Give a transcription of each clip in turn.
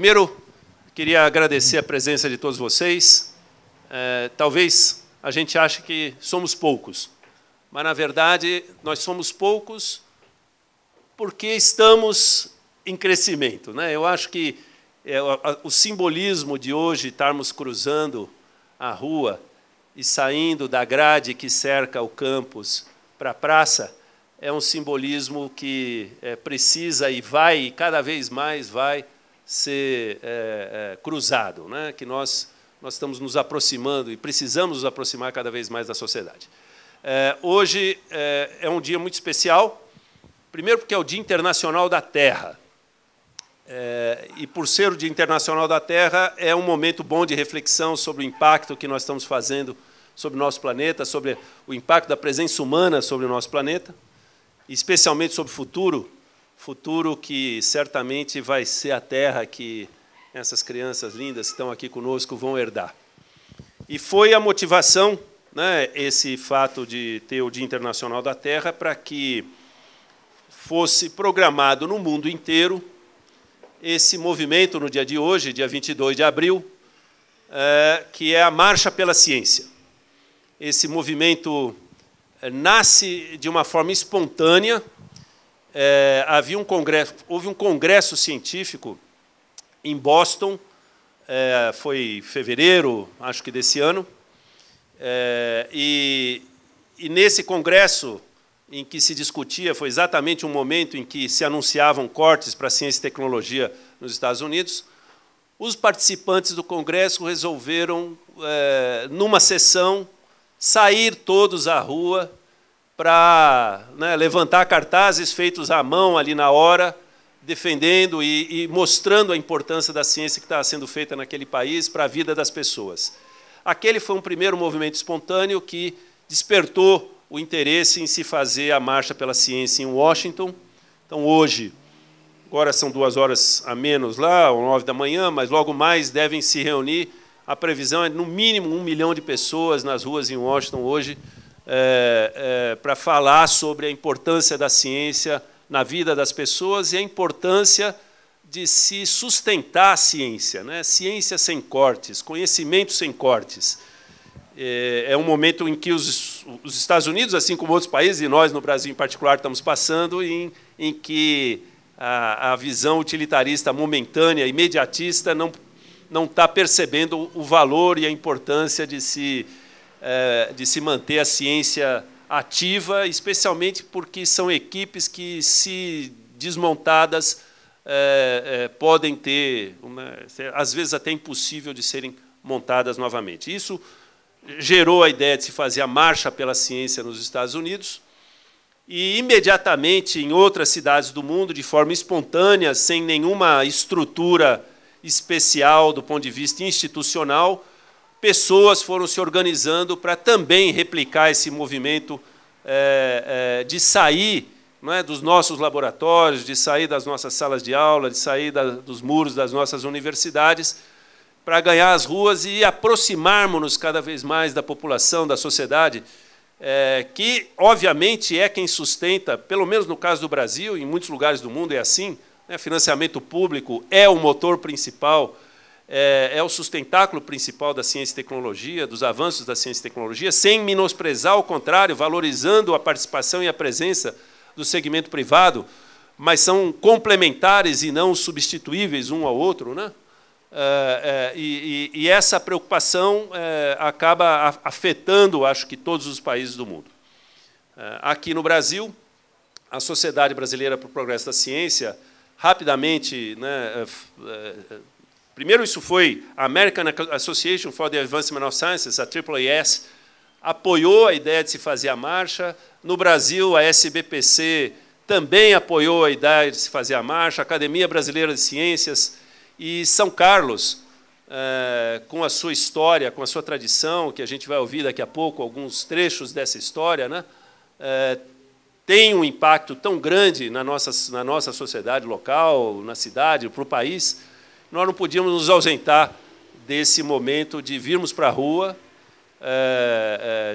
Primeiro, queria agradecer a presença de todos vocês. Talvez a gente ache que somos poucos, mas, na verdade, nós somos poucos porque estamos em crescimento, né? Eu acho que o simbolismo de hoje estarmos cruzando a rua e saindo da grade que cerca o campus para a praça é um simbolismo que precisa e vai, e cada vez mais vai ser cruzado, né? Que nós estamos nos aproximando e precisamos nos aproximar cada vez mais da sociedade. Hoje é um dia muito especial, primeiro porque é o Dia Internacional da Terra. E, por ser o Dia Internacional da Terra, é um momento bom de reflexão sobre o impacto que nós estamos fazendo sobre o nosso planeta, sobre o impacto da presença humana sobre o nosso planeta, especialmente sobre o futuro que certamente vai ser a Terra que essas crianças lindas que estão aqui conosco vão herdar. E foi a motivação, né, esse fato de ter o Dia Internacional da Terra, para que fosse programado no mundo inteiro esse movimento no dia de hoje, dia 22 de abril, que é a Marcha pela Ciência. Esse movimento nasce de uma forma espontânea. Houve um congresso científico em Boston, foi em fevereiro, acho que desse ano, e nesse congresso em que se discutia, foi exatamente um momento em que se anunciavam cortes para a ciência e tecnologia nos Estados Unidos, os participantes do congresso resolveram, numa sessão, sair todos à rua para, né, levantar cartazes feitos à mão ali na hora, defendendo e mostrando a importância da ciência que estava sendo feita naquele país para a vida das pessoas. Aquele foi um primeiro movimento espontâneo que despertou o interesse em se fazer a Marcha pela Ciência em Washington. Então, hoje, agora são 2 horas a menos lá, ou 9 da manhã, mas logo mais devem se reunir. A previsão é, no mínimo, 1 milhão de pessoas nas ruas em Washington hoje para falar sobre a importância da ciência na vida das pessoas e a importância de se sustentar a ciência, né? Ciência sem cortes, conhecimento sem cortes. É um momento em que os Estados Unidos, assim como outros países, e nós, no Brasil em particular, estamos passando, em que a visão utilitarista momentânea, imediatista, não está percebendo o valor e a importância de se manter a ciência ativa, especialmente porque são equipes que, se desmontadas, podem ter, às vezes, até impossível de serem montadas novamente. Isso gerou a ideia de se fazer a Marcha pela Ciência nos Estados Unidos, e, imediatamente, em outras cidades do mundo, de forma espontânea, sem nenhuma estrutura especial do ponto de vista institucional, pessoas foram se organizando para também replicar esse movimento de sair, não é, dos nossos laboratórios, de sair das nossas salas de aula, de sair dos muros das nossas universidades, para ganhar as ruas e aproximarmos-nos cada vez mais da população, da sociedade, que, obviamente, é quem sustenta, pelo menos no caso do Brasil, em muitos lugares do mundo é assim, né, financiamento público é o motor principal, é o sustentáculo principal da ciência e tecnologia, dos avanços da ciência e tecnologia, sem menosprezar, ao contrário, valorizando a participação e a presença do segmento privado, mas são complementares e não substituíveis um ao outro, né? E essa preocupação acaba afetando, acho que, todos os países do mundo. Aqui no Brasil, a Sociedade Brasileira para o Progresso da Ciência, rapidamente, né, primeiro, isso foi a American Association for the Advancement of Sciences, a AAAS, apoiou a ideia de se fazer a marcha. No Brasil, a SBPC também apoiou a ideia de se fazer a marcha, a Academia Brasileira de Ciências, e São Carlos, com a sua história, com a sua tradição, que a gente vai ouvir daqui a pouco, alguns trechos dessa história, né, tem um impacto tão grande na nossa sociedade local, na cidade, para o país. Nós não podíamos nos ausentar desse momento de virmos para a rua,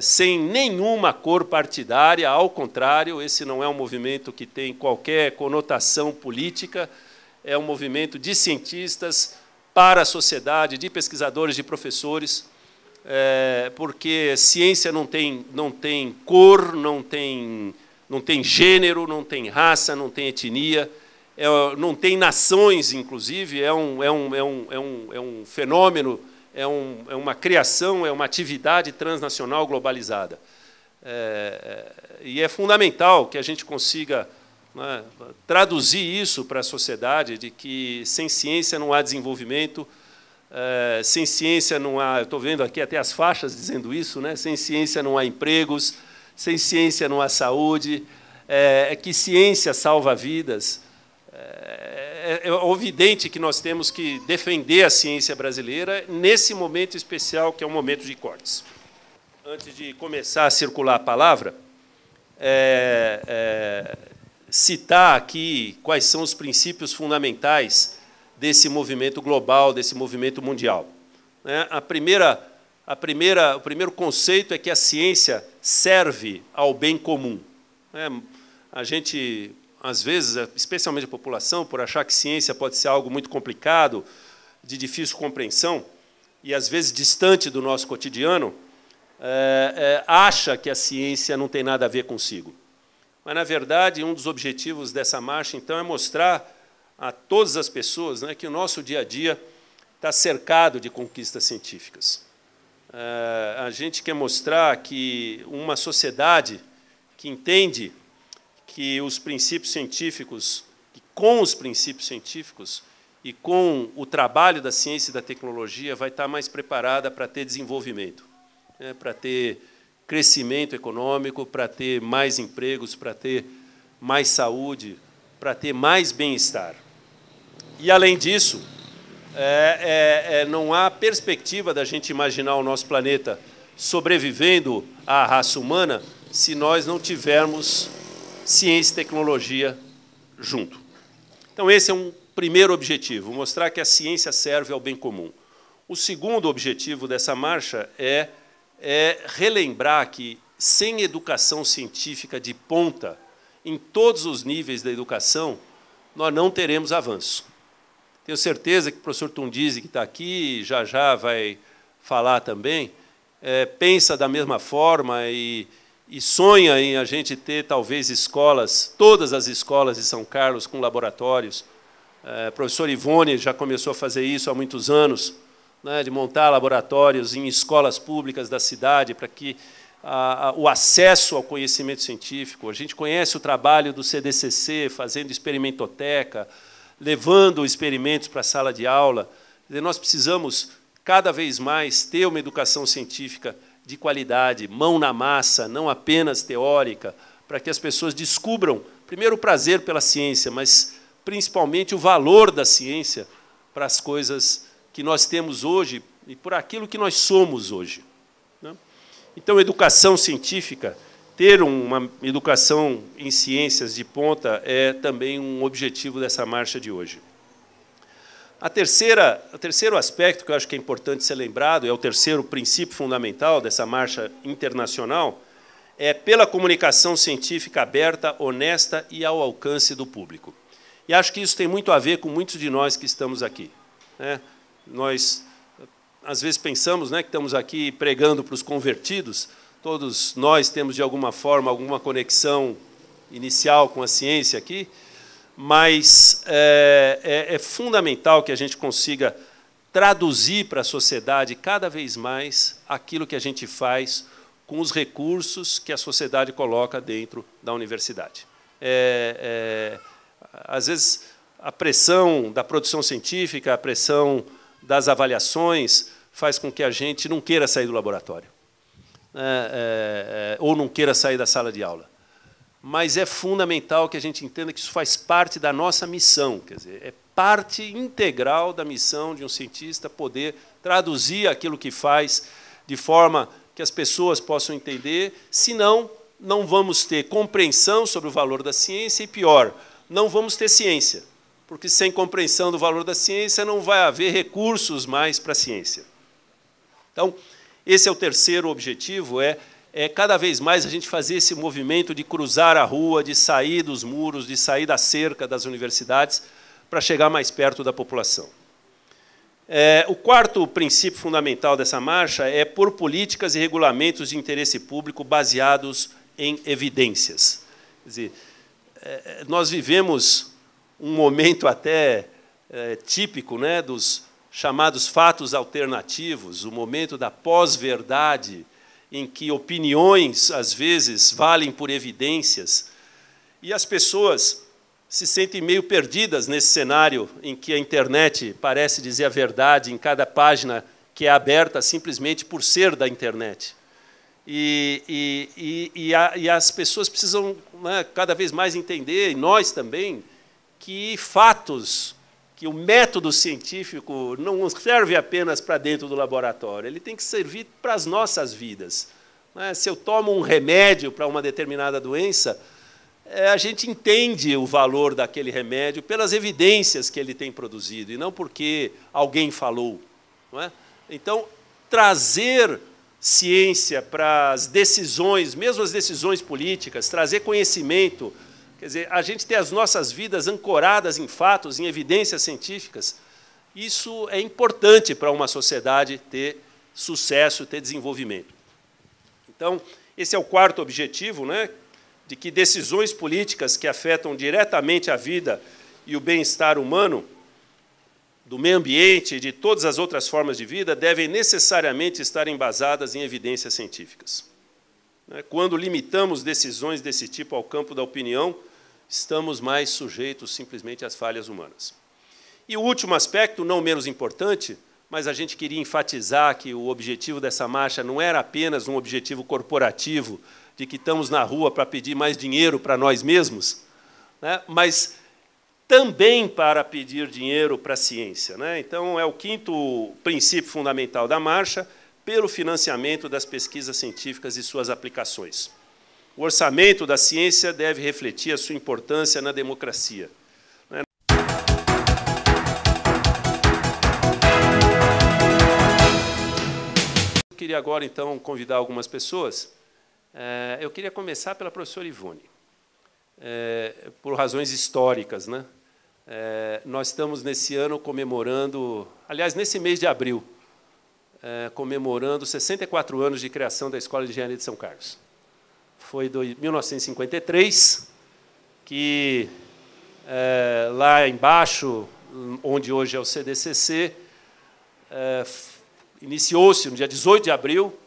sem nenhuma cor partidária. Ao contrário, esse não é um movimento que tem qualquer conotação política, é um movimento de cientistas para a sociedade, de pesquisadores, de professores, porque ciência não tem cor, não tem gênero, não tem raça, não tem etnia, não tem nações, inclusive, é um fenômeno, é uma criação, é uma atividade transnacional globalizada. E é fundamental que a gente consiga, né, traduzir isso para a sociedade, de que sem ciência não há desenvolvimento, sem ciência não há... Estou vendo aqui até as faixas dizendo isso, né? Sem ciência não há empregos, sem ciência não há saúde, que ciência salva vidas. É evidente que nós temos que defender a ciência brasileira nesse momento especial, que é um momento de cortes. Antes de começar a circular a palavra, citar aqui quais são os princípios fundamentais desse movimento global, desse movimento mundial. O primeiro conceito é que a ciência serve ao bem comum. A gente, às vezes, especialmente a população, por achar que ciência pode ser algo muito complicado, de difícil compreensão, e, às vezes, distante do nosso cotidiano, acha que a ciência não tem nada a ver consigo. Mas, na verdade, um dos objetivos dessa marcha, então, é mostrar a todas as pessoas, né, que o nosso dia a dia está cercado de conquistas científicas. A gente quer mostrar que uma sociedade que entende que os princípios científicos, que com os princípios científicos e com o trabalho da ciência e da tecnologia, vai estar mais preparada para ter desenvolvimento, para ter crescimento econômico, para ter mais empregos, para ter mais saúde, para ter mais bem-estar. E, além disso, não há perspectiva da gente imaginar o nosso planeta sobrevivendo à raça humana se nós não tivermos ciência e tecnologia junto. Então, esse é um primeiro objetivo, mostrar que a ciência serve ao bem comum. O segundo objetivo dessa marcha é relembrar que, sem educação científica de ponta, em todos os níveis da educação, nós não teremos avanço. Tenho certeza que o professor Tundizi, que está aqui, já vai falar também, pensa da mesma forma e sonha em a gente ter, talvez, escolas, todas as escolas de São Carlos com laboratórios. O professor Ivone já começou a fazer isso há muitos anos, né, de montar laboratórios em escolas públicas da cidade para que o acesso ao conhecimento científico. A gente conhece o trabalho do CDCC, fazendo experimentoteca, levando experimentos para a sala de aula. Nós precisamos, cada vez mais, ter uma educação científica de qualidade, mão na massa, não apenas teórica, para que as pessoas descubram, primeiro, o prazer pela ciência, mas, principalmente, o valor da ciência para as coisas que nós temos hoje e por aquilo que nós somos hoje. Então, educação científica, ter uma educação em ciências de ponta é também um objetivo dessa marcha de hoje. O terceiro aspecto que eu acho que é importante ser lembrado, é o terceiro princípio fundamental dessa marcha internacional, é pela comunicação científica aberta, honesta e ao alcance do público. E acho que isso tem muito a ver com muitos de nós que estamos aqui. Nós, às vezes, pensamos, que estamos aqui pregando para os convertidos. Todos nós temos, de alguma forma, alguma conexão inicial com a ciência aqui, mas é fundamental que a gente consiga traduzir para a sociedade cada vez mais aquilo que a gente faz com os recursos que a sociedade coloca dentro da universidade. Às vezes, a pressão da produção científica, a pressão das avaliações, faz com que a gente não queira sair do laboratório, ou não queira sair da sala de aula. Mas é fundamental que a gente entenda que isso faz parte da nossa missão, quer dizer, é parte integral da missão de um cientista poder traduzir aquilo que faz de forma que as pessoas possam entender, senão não vamos ter compreensão sobre o valor da ciência e, pior, não vamos ter ciência, porque sem compreensão do valor da ciência não vai haver recursos mais para a ciência. Então, esse é o terceiro objetivo, cada vez mais a gente fazer esse movimento de cruzar a rua, de sair dos muros, de sair da cerca das universidades, para chegar mais perto da população. O quarto princípio fundamental dessa marcha é por políticas e regulamentos de interesse público baseados em evidências. Quer dizer, nós vivemos um momento até típico, né, dos chamados fatos alternativos, o momento da pós-verdade, em que opiniões, às vezes, valem por evidências, e as pessoas se sentem meio perdidas nesse cenário em que a internet parece dizer a verdade em cada página que é aberta simplesmente por ser da internet. E as pessoas precisam, né, cada vez mais entender, e nós também, que fatos, que o método científico não serve apenas para dentro do laboratório, ele tem que servir para as nossas vidas. Se eu tomo um remédio para uma determinada doença, a gente entende o valor daquele remédio pelas evidências que ele tem produzido, e não porque alguém falou. Não é? Então, trazer ciência para as decisões, mesmo as decisões políticas, trazer conhecimento, quer dizer, a gente ter as nossas vidas ancoradas em fatos, em evidências científicas, isso é importante para uma sociedade ter sucesso, ter desenvolvimento. Então, esse é o quarto objetivo, né, de que decisões políticas que afetam diretamente a vida e o bem-estar humano, do meio ambiente e de todas as outras formas de vida, devem necessariamente estar embasadas em evidências científicas. Quando limitamos decisões desse tipo ao campo da opinião, estamos mais sujeitos simplesmente às falhas humanas. E o último aspecto, não menos importante, mas a gente queria enfatizar que o objetivo dessa marcha não era apenas um objetivo corporativo, de que estamos na rua para pedir mais dinheiro para nós mesmos, né, mas também para pedir dinheiro para a ciência. Né? Então, é o quinto princípio fundamental da marcha, pelo financiamento das pesquisas científicas e suas aplicações. O orçamento da ciência deve refletir a sua importância na democracia. Eu queria agora, então, convidar algumas pessoas. Eu queria começar pela professora Ivone, por razões históricas. Né? Nós estamos, nesse ano, comemorando, aliás, nesse mês de abril, comemorando 64 anos de criação da Escola de Engenharia de São Carlos. Foi em 1953 que, lá embaixo, onde hoje é o CDCC, iniciou-se, no dia 18 de abril,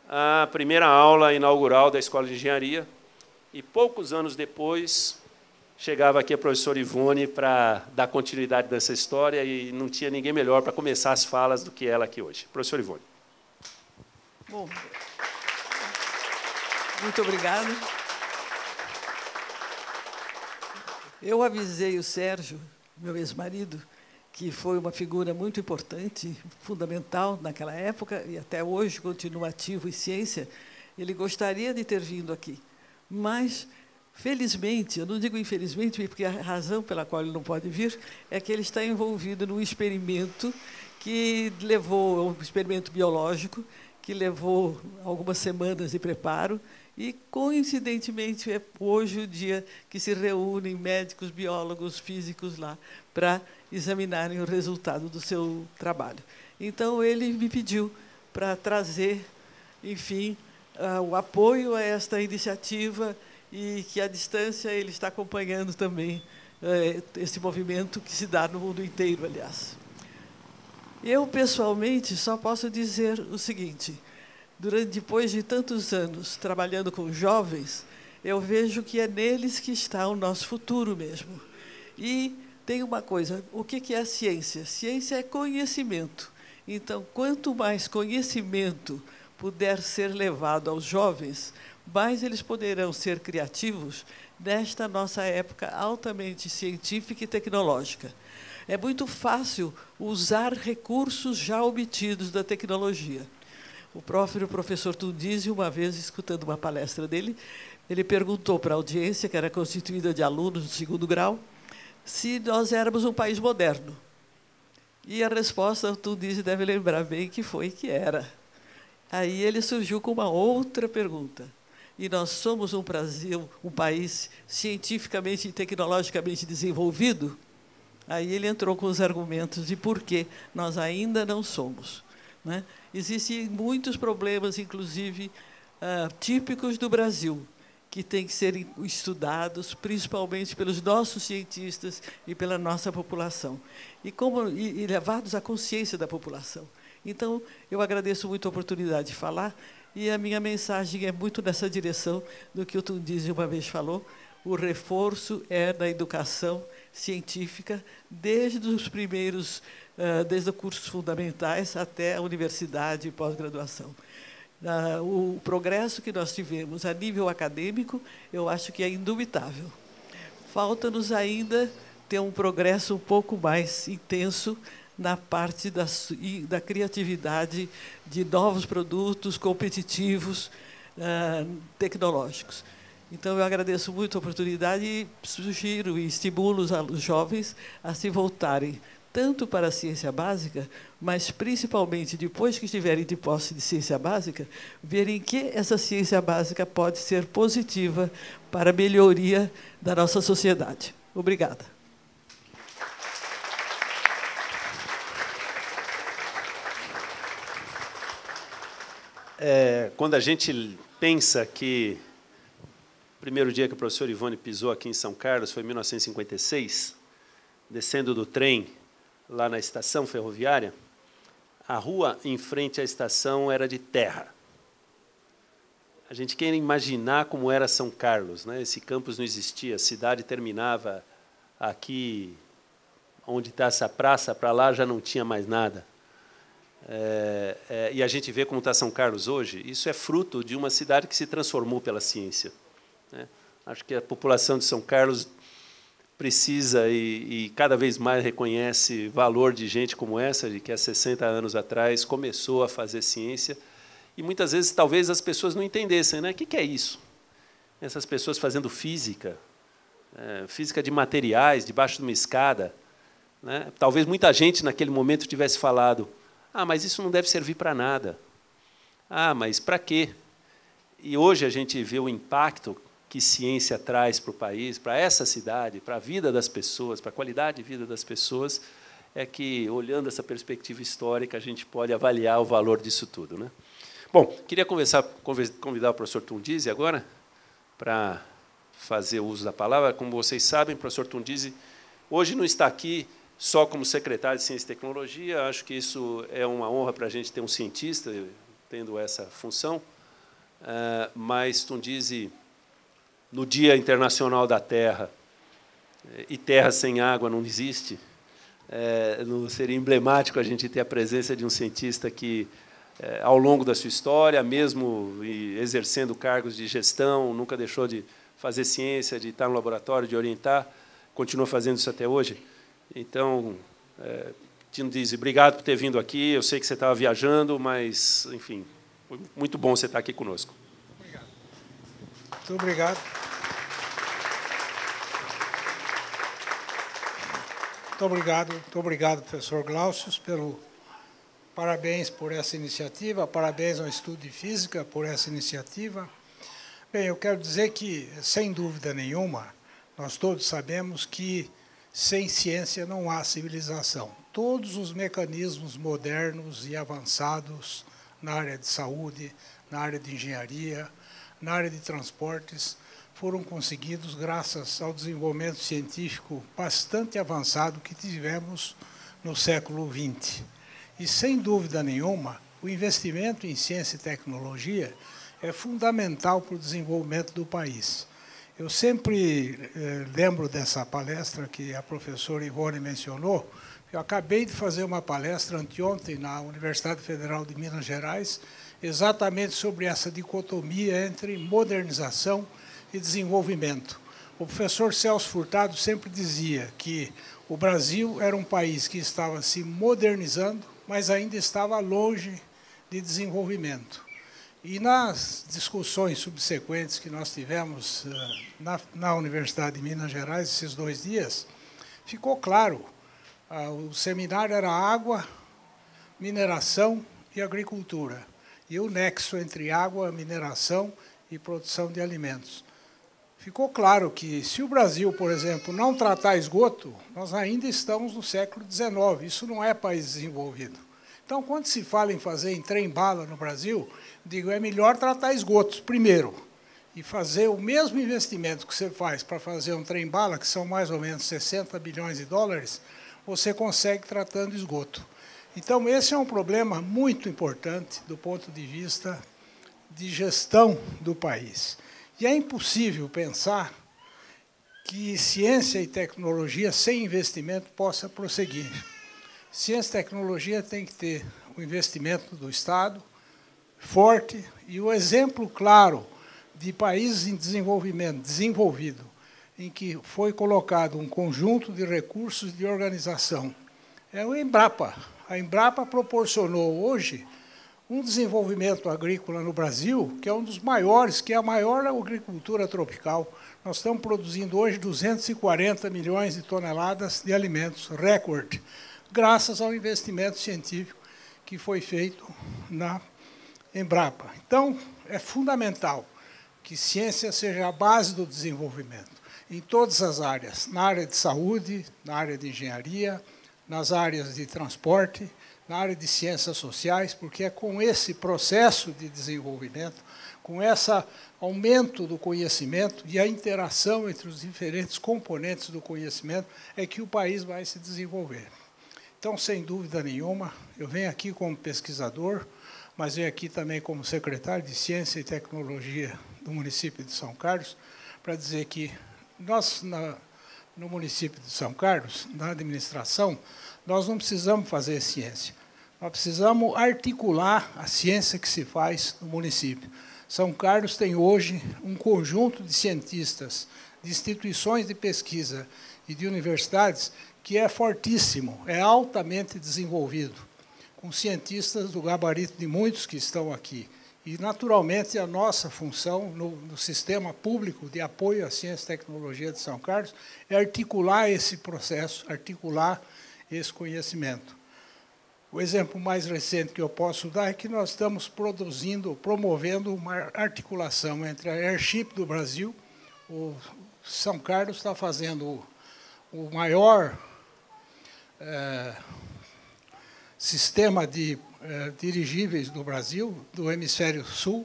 a primeira aula inaugural da Escola de Engenharia, e poucos anos depois chegava aqui a professora Ivone para dar continuidade dessa história, e não tinha ninguém melhor para começar as falas do que ela aqui hoje. Professora Ivone. Bom, muito obrigada. Eu avisei o Sérgio, meu ex-marido, que foi uma figura muito importante, fundamental naquela época, e até hoje continua ativo em ciência. Ele gostaria de ter vindo aqui, mas, felizmente, eu não digo infelizmente, porque a razão pela qual ele não pode vir é que ele está envolvido num experimento que levou, um experimento biológico, que levou algumas semanas de preparo, e, coincidentemente, é hoje o dia que se reúnem médicos, biólogos, físicos lá para examinarem o resultado do seu trabalho. Então, ele me pediu para trazer, enfim, o apoio a esta iniciativa, e que, à distância, ele está acompanhando também esse movimento que se dá no mundo inteiro, aliás. Eu, pessoalmente, só posso dizer o seguinte: depois de tantos anos trabalhando com jovens, eu vejo que é neles que está o nosso futuro mesmo. E tem uma coisa: o que é a ciência? Ciência é conhecimento. Então, quanto mais conhecimento puder ser levado aos jovens, mais eles poderão ser criativos nesta nossa época altamente científica e tecnológica. É muito fácil usar recursos já obtidos da tecnologia. O próprio professor Tundisi, uma vez, escutando uma palestra dele, ele perguntou para a audiência, que era constituída de alunos do segundo grau, se nós éramos um país moderno. E a resposta, o Tundisi deve lembrar bem que foi que era. Aí ele surgiu com uma outra pergunta: e nós somos um país cientificamente e tecnologicamente desenvolvido? Aí ele entrou com os argumentos de por que nós ainda não somos, né? Existem muitos problemas, inclusive típicos do Brasil, que têm que ser estudados, principalmente pelos nossos cientistas e pela nossa população, e levados à consciência da população. Então, eu agradeço muito a oportunidade de falar, e a minha mensagem é muito nessa direção do que o Tundizi uma vez falou: o reforço é da educação científica, desde os cursos fundamentais até a universidade e pós-graduação. O progresso que nós tivemos a nível acadêmico, eu acho que é indubitável. Falta-nos ainda ter um progresso um pouco mais intenso na parte da criatividade de novos produtos competitivos, tecnológicos. Então, eu agradeço muito a oportunidade e sugiro e estimulo os jovens a se voltarem tanto para a ciência básica, mas, principalmente, depois que estiverem de posse de ciência básica, verem que essa ciência básica pode ser positiva para a melhoria da nossa sociedade. Obrigada. Quando a gente pensa que o primeiro dia que o professor Ivone pisou aqui em São Carlos foi em 1956, descendo do trem lá na estação ferroviária, a rua em frente à estação era de terra. A gente quer imaginar como era São Carlos, né? Esse campus não existia, a cidade terminava aqui, onde está essa praça, para lá já não tinha mais nada. E a gente vê como está São Carlos hoje. Isso é fruto de uma cidade que se transformou pela ciência, né? Acho que a população de São Carlos precisa e cada vez mais reconhece valor de gente como essa, de que há 60 anos atrás começou a fazer ciência, e muitas vezes talvez as pessoas não entendessem, né? O que é isso? Essas pessoas fazendo física, física de materiais, debaixo de uma escada, né? Talvez muita gente naquele momento tivesse falado: ah, mas isso não deve servir para nada. Ah, mas para quê? E hoje a gente vê o impacto que ciência traz para o país, para essa cidade, para a vida das pessoas, para a qualidade de vida das pessoas, é que, olhando essa perspectiva histórica, a gente pode avaliar o valor disso tudo, né? Bom, queria convidar o professor Tundizi agora para fazer uso da palavra. Como vocês sabem, o professor Tundizi hoje não está aqui só como secretário de Ciência e Tecnologia. Acho que isso é uma honra para a gente ter um cientista tendo essa função, mas Tundizi, no Dia Internacional da Terra, e terra sem água não existe, não seria emblemático a gente ter a presença de um cientista que, ao longo da sua história, mesmo exercendo cargos de gestão, nunca deixou de fazer ciência, de estar no laboratório, de orientar, continua fazendo isso até hoje. Então, Tundizi, obrigado por ter vindo aqui. Eu sei que você estava viajando, mas, enfim, foi muito bom você estar aqui conosco. Obrigado. Muito obrigado. Muito obrigado, professor Glaucius, parabéns por essa iniciativa, parabéns ao Instituto de Física por essa iniciativa. Bem, eu quero dizer que, sem dúvida nenhuma, nós todos sabemos que sem ciência não há civilização. Todos os mecanismos modernos e avançados na área de saúde, na área de engenharia, na área de transportes, foram conseguidos graças ao desenvolvimento científico bastante avançado que tivemos no século XX. E, sem dúvida nenhuma, o investimento em ciência e tecnologia é fundamental para o desenvolvimento do país. Eu sempre lembro dessa palestra que a professora Ivone mencionou. Eu acabei de fazer uma palestra anteontem na Universidade Federal de Minas Gerais, exatamente sobre essa dicotomia entre modernização e desenvolvimento. O professor Celso Furtado sempre dizia que o Brasil era um país que estava se modernizando, mas ainda estava longe de desenvolvimento. E nas discussões subsequentes que nós tivemos na Universidade de Minas Gerais, esses 2 dias, ficou claro, o seminário era água, mineração e agricultura, e o nexo entre água, mineração e produção de alimentos. ficou claro que, se o Brasil, por exemplo, não tratar esgoto, nós ainda estamos no século XIX. Isso não é país desenvolvido. Então, quando se fala em fazer em trem-bala no Brasil, digo, é melhor tratar esgotos primeiro e fazer o mesmo investimento que você faz para fazer um trem-bala, que são mais ou menos 60 bilhões de dólares, você consegue tratando esgoto. Então, esse é um problema muito importante do ponto de vista de gestão do país. E é impossível pensar que ciência e tecnologia sem investimento possa prosseguir. Ciência e tecnologia tem que ter o investimento do Estado forte, e o exemplo claro de países em desenvolvimento, desenvolvido, em que foi colocado um conjunto de recursos de organização, é o Embrapa. A Embrapa proporcionou hoje um desenvolvimento agrícola no Brasil, que é um dos maiores, que é a maior agricultura tropical. Nós estamos produzindo hoje 240 milhões de toneladas de alimentos, recorde, graças ao investimento científico que foi feito na Embrapa. Então, é fundamental que ciência seja a base do desenvolvimento, em todas as áreas, na área de saúde, na área de engenharia, nas áreas de transporte, na área de ciências sociais, porque é com esse processo de desenvolvimento, com esse aumento do conhecimento e a interação entre os diferentes componentes do conhecimento, é que o país vai se desenvolver. Então, sem dúvida nenhuma, eu venho aqui como pesquisador, mas venho aqui também como secretário de Ciência e Tecnologia do município de São Carlos, para dizer que nós, no município de São Carlos, na administração, nós não precisamos fazer ciência. Nós precisamos articular a ciência que se faz no município. São Carlos tem hoje um conjunto de cientistas, de instituições de pesquisa e de universidades que é fortíssimo, é altamente desenvolvido, com cientistas do gabarito de muitos que estão aqui. E, naturalmente, a nossa função no sistema público de apoio à ciência e tecnologia de São Carlos é articular esse processo, articular esse conhecimento. O exemplo mais recente que eu posso dar é que nós estamos promovendo uma articulação entre a Airship do Brasil. O São Carlos está fazendo o maior sistema de dirigíveis do Brasil, do hemisfério sul,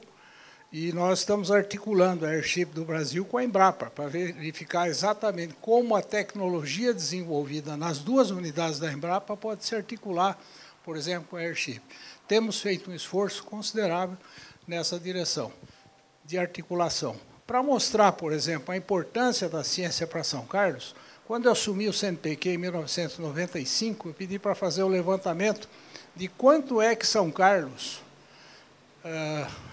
e nós estamos articulando a Airship do Brasil com a Embrapa, para verificar exatamente como a tecnologia desenvolvida nas duas unidades da Embrapa pode se articular, por exemplo, com a Airship. Temos feito um esforço considerável nessa direção de articulação. Para mostrar, por exemplo, a importância da ciência para São Carlos, quando eu assumi o CNPq em 1995, eu pedi para fazer o levantamento de quanto é que São Carlos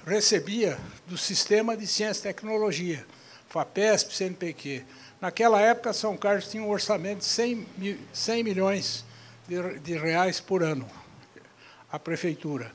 recebia do sistema de ciência e tecnologia, FAPESP, CNPq. Naquela época, São Carlos tinha um orçamento de 100 milhões de reais por ano, a prefeitura.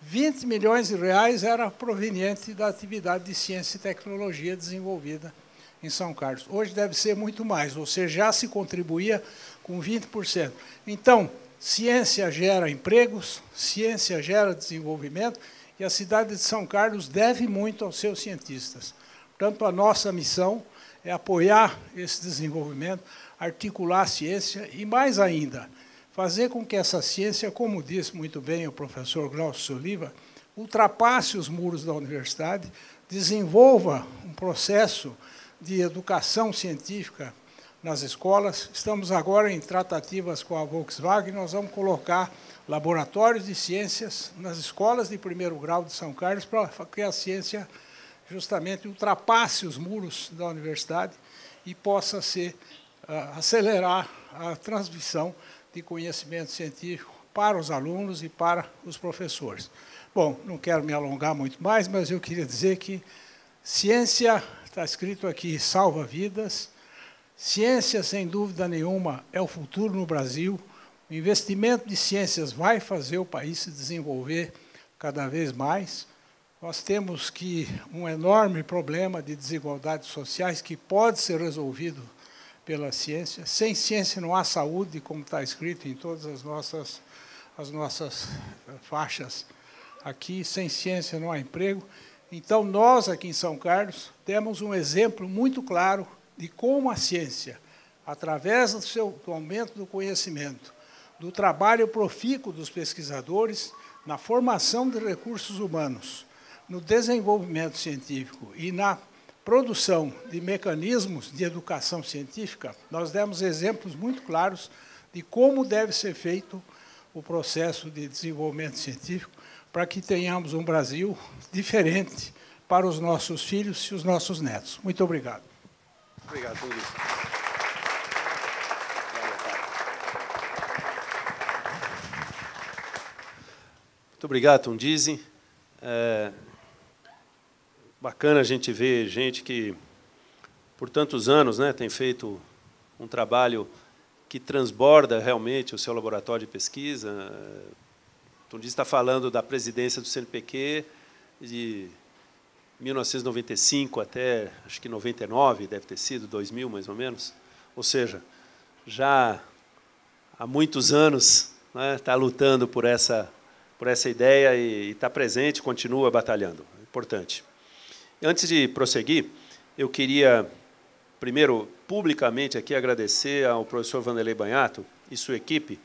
20 milhões de reais era proveniente da atividade de ciência e tecnologia desenvolvida em São Carlos. Hoje deve ser muito mais, ou seja, já se contribuía com 20%. Então, ciência gera empregos, ciência gera desenvolvimento, e a cidade de São Carlos deve muito aos seus cientistas. Portanto, a nossa missão é apoiar esse desenvolvimento, articular a ciência e, mais ainda, fazer com que essa ciência, como disse muito bem o professor Glaucio Oliva, ultrapasse os muros da universidade, desenvolva um processo de educação científica nas escolas. Estamos agora em tratativas com a Volkswagen, nós vamos colocar laboratórios de ciências nas escolas de primeiro grau de São Carlos para que a ciência justamente ultrapasse os muros da universidade e possa acelerar a transmissão de conhecimento científico para os alunos e para os professores. Bom, não quero me alongar muito mais, mas eu queria dizer que ciência, está escrito aqui, salva vidas. Ciência, sem dúvida nenhuma, é o futuro no Brasil. O investimento de ciências vai fazer o país se desenvolver cada vez mais. Nós temos um enorme problema de desigualdades sociais que pode ser resolvido pela ciência. Sem ciência não há saúde, como está escrito em todas as nossas faixas aqui. Sem ciência não há emprego. Então, nós, aqui em São Carlos, temos um exemplo muito claro de como a ciência, através do aumento do conhecimento, do trabalho profícuo dos pesquisadores, na formação de recursos humanos, no desenvolvimento científico e na produção de mecanismos de educação científica, nós demos exemplos muito claros de como deve ser feito o processo de desenvolvimento científico para que tenhamos um Brasil diferente para os nossos filhos e os nossos netos. Muito obrigado. Obrigado, Luiz. Muito obrigado, Tundizi. Bacana a gente ver gente que, por tantos anos, né, tem feito um trabalho que transborda realmente o seu laboratório de pesquisa. Tundizi está falando da presidência do CNPq de 1995 até, acho que 99, deve ter sido, 2000 mais ou menos. Ou seja, já há muitos anos, né, está lutando por essa ideia e está presente, continua batalhando. É importante. Antes de prosseguir, eu queria, primeiro, publicamente aqui agradecer ao professor Vanderlei Banhato e sua equipe,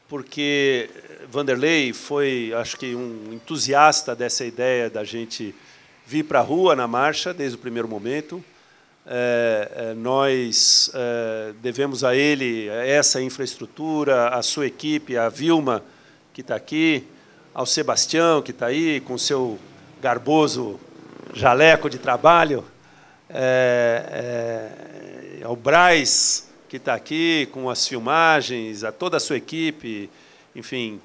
porque Vanderlei foi, acho que, um entusiasta dessa ideia da gente vir para a rua na marcha desde o primeiro momento. Nós devemos a ele essa infraestrutura, a sua equipe, a Vilma, que está aqui, ao Sebastião, que está aí, com seu garboso jaleco de trabalho, ao Braz, que está aqui, com as filmagens, a toda a sua equipe, enfim,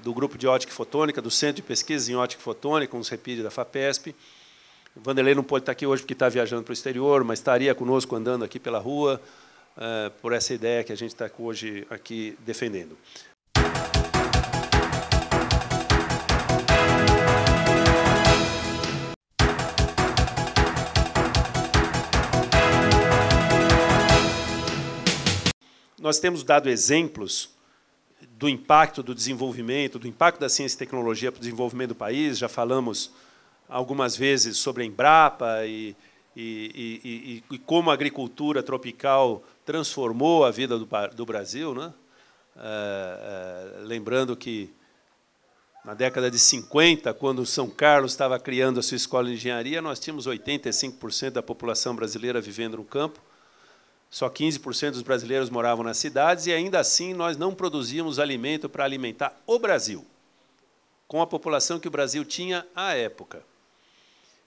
do Grupo de Ótica e Fotônica, do Centro de Pesquisa em Ótica e Fotônica, com os REPID da FAPESP. O Vanderlei não pode estar aqui hoje porque está viajando para o exterior, mas estaria conosco andando aqui pela rua, por essa ideia que a gente está hoje aqui defendendo. Nós temos dado exemplos do impacto do desenvolvimento, do impacto da ciência e tecnologia para o desenvolvimento do país. Já falamos algumas vezes sobre a Embrapa e como a agricultura tropical transformou a vida do Brasil, né? Lembrando que, na década de 50, quando São Carlos estava criando a sua escola de engenharia, nós tínhamos 85% da população brasileira vivendo no campo. Só 15% dos brasileiros moravam nas cidades e, ainda assim, nós não produzíamos alimento para alimentar o Brasil, com a população que o Brasil tinha à época.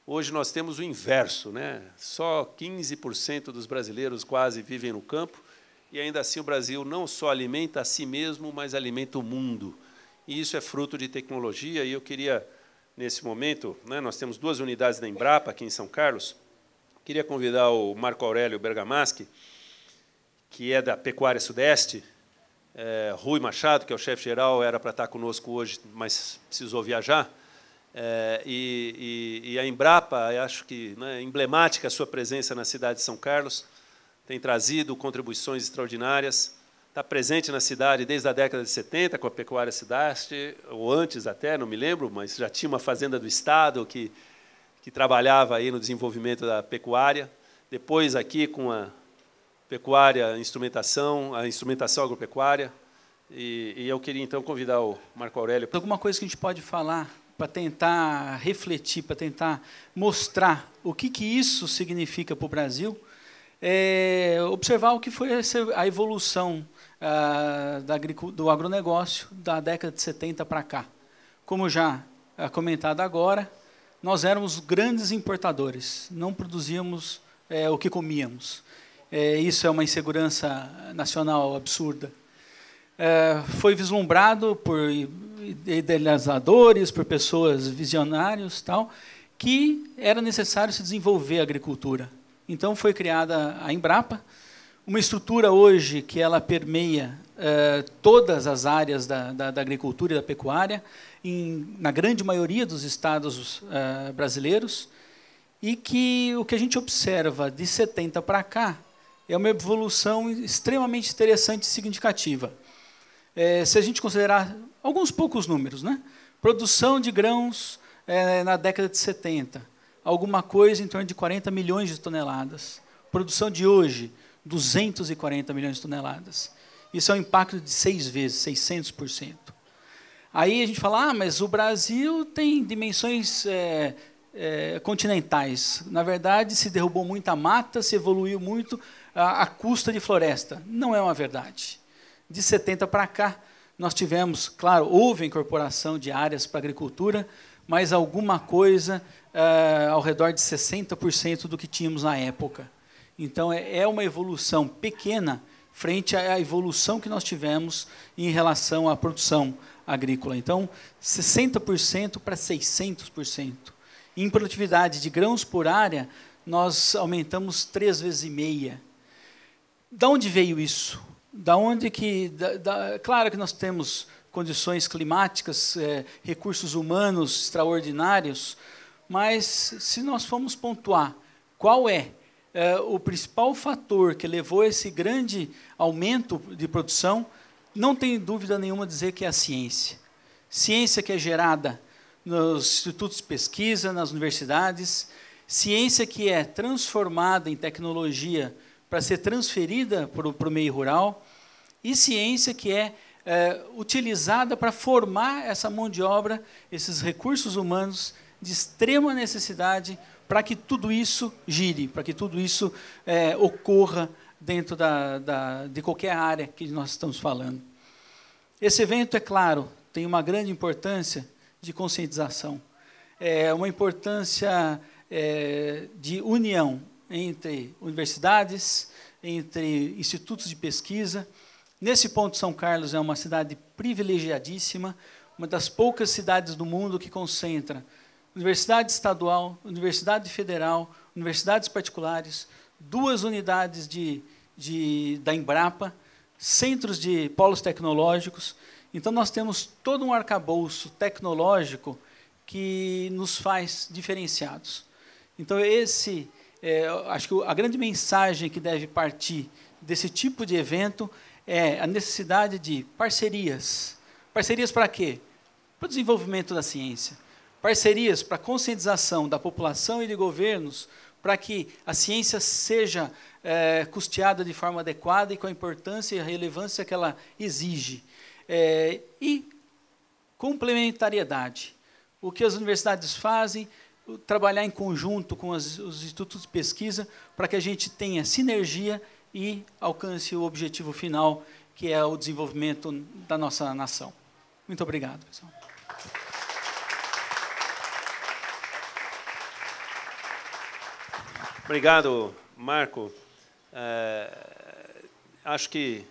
Hoje nós temos o inverso, né? Só 15% dos brasileiros quase vivem no campo e, ainda assim, o Brasil não só alimenta a si mesmo, mas alimenta o mundo. E isso é fruto de tecnologia. E eu queria, nesse momento, né, nós temos 2 unidades da Embrapa aqui em São Carlos. Queria convidar o Marco Aurélio Bergamaschi, que é da Pecuária Sudeste, Rui Machado, que é o chefe-geral, era para estar conosco hoje, mas precisou viajar, e a Embrapa, acho que, né, emblemática a sua presença na cidade de São Carlos, tem trazido contribuições extraordinárias, está presente na cidade desde a década de 70, com a Pecuária Sudeste, ou antes até, não me lembro, mas já tinha uma fazenda do Estado que trabalhava aí no desenvolvimento da pecuária, depois aqui com a pecuária, a instrumentação agropecuária, e eu queria, então, convidar o Marco Aurélio. Alguma coisa que a gente pode falar para tentar refletir, para tentar mostrar o que isso significa para o Brasil, observar o que foi a evolução do agronegócio da década de 70 para cá. Como já comentado agora, nós éramos grandes importadores, não produzíamos o que comíamos. Isso é uma insegurança nacional absurda. Foi vislumbrado por idealizadores, por pessoas visionárias, tal, que era necessário se desenvolver a agricultura. Então foi criada a Embrapa, uma estrutura hoje que ela permeia todas as áreas da agricultura e da pecuária, na grande maioria dos estados brasileiros, e que o que a gente observa de 70 para cá é uma evolução extremamente interessante e significativa. Se a gente considerar alguns poucos números, né? Produção de grãos na década de 70, alguma coisa em torno de 40 milhões de toneladas. Produção de hoje, 240 milhões de toneladas. Isso é um impacto de 6 vezes, 600%. Aí a gente fala, mas o Brasil tem dimensões continentais. Na verdade, se derrubou muita mata, se evoluiu muito à custa de floresta. Não é uma verdade. De 70 para cá, nós tivemos, claro, houve a incorporação de áreas para a agricultura, mas alguma coisa ao redor de 60% do que tínhamos na época. Então, é uma evolução pequena frente à evolução que nós tivemos em relação à produção agrícola. Então, 60% para 600%. Em produtividade de grãos por área, nós aumentamos 3,5 vezes. Da onde veio isso? Da onde que, claro que nós temos condições climáticas, recursos humanos extraordinários, mas se nós formos pontuar qual é o principal fator que levou a esse grande aumento de produção, não tem dúvida nenhuma dizer que é a ciência. Ciência que é gerada nos institutos de pesquisa, nas universidades, ciência que é transformada em tecnologia para ser transferida para o meio rural, e ciência que é utilizada para formar essa mão de obra, esses recursos humanos de extrema necessidade para que tudo isso gire, para que tudo isso ocorra dentro de qualquer área que nós estamos falando. Esse evento, é claro, tem uma grande importância de conscientização, uma importância de união entre universidades, entre institutos de pesquisa. Nesse ponto, São Carlos é uma cidade privilegiadíssima, uma das poucas cidades do mundo que concentra universidade estadual, universidade federal, universidades particulares, 2 unidades da Embrapa, centros de polos tecnológicos. Então, nós temos todo um arcabouço tecnológico que nos faz diferenciados. Então, acho que a grande mensagem que deve partir desse tipo de evento é a necessidade de parcerias. Parcerias para quê? Para o desenvolvimento da ciência. Parcerias para a conscientização da população e de governos para que a ciência seja custeada de forma adequada e com a importância e a relevância que ela exige. E complementariedade. O que as universidades fazem, trabalhar em conjunto com os institutos de pesquisa para que a gente tenha sinergia e alcance o objetivo final, que é o desenvolvimento da nossa nação. Muito obrigado, pessoal. Obrigado, Marco. Acho que,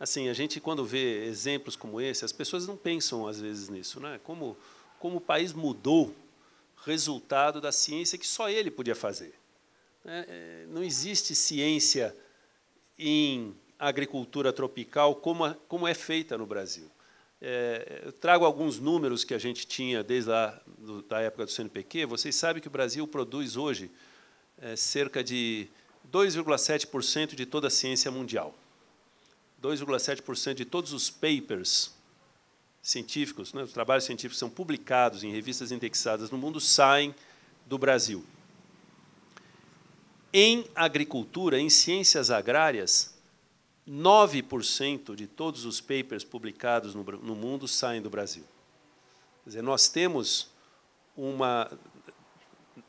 assim, a gente, quando vê exemplos como esse, as pessoas não pensam, às vezes, nisso, né? Como o país mudou resultado da ciência que só ele podia fazer. Não existe ciência em agricultura tropical como é feita no Brasil. Eu trago alguns números que a gente tinha desde da época do CNPq. Vocês sabem que o Brasil produz hoje cerca de 2,7% de toda a ciência mundial. 2,7% de todos os papers científicos, né, os trabalhos científicos que são publicados em revistas indexadas no mundo, saem do Brasil. Em agricultura, em ciências agrárias, 9% de todos os papers publicados no mundo saem do Brasil. Quer dizer, nós temos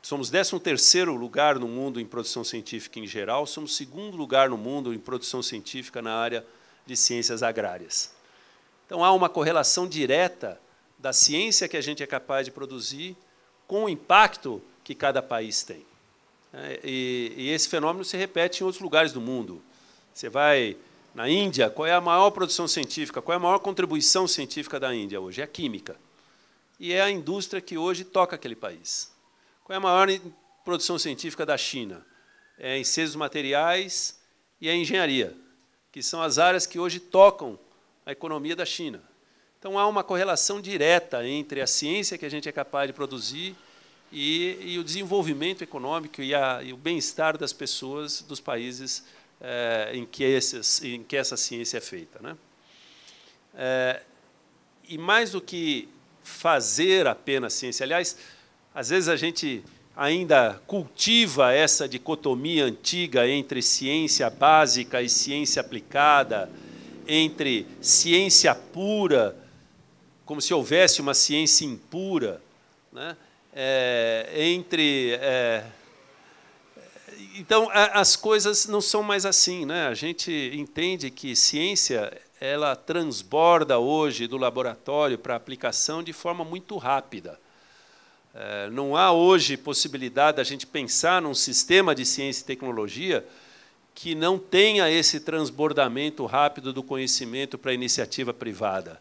somos 13º lugar no mundo em produção científica em geral, somos 2º lugar no mundo em produção científica na área de ciências agrárias. Então, há uma correlação direta da ciência que a gente é capaz de produzir com o impacto que cada país tem. E esse fenômeno se repete em outros lugares do mundo. Você vai na Índia, qual é a maior produção científica, qual é a maior contribuição científica da Índia hoje? É a química. E é a indústria que hoje toca aquele país. Qual é a maior produção científica da China? É em ciências dos materiais e a engenharia, que são as áreas que hoje tocam a economia da China. Então, há uma correlação direta entre a ciência que a gente é capaz de produzir e o desenvolvimento econômico e o bem-estar das pessoas dos países em que essa ciência é feita, né? E mais do que fazer apenas ciência, aliás, Às vezes a gente ainda cultiva essa dicotomia antiga entre ciência básica e ciência aplicada, entre ciência pura, como se houvesse uma ciência impura, né? Então, as coisas não são mais assim, né? A gente entende que ciência ela transborda hoje do laboratório para a aplicação de forma muito rápida. Não há hoje possibilidade da gente pensar num sistema de ciência e tecnologia que não tenha esse transbordamento rápido do conhecimento para a iniciativa privada.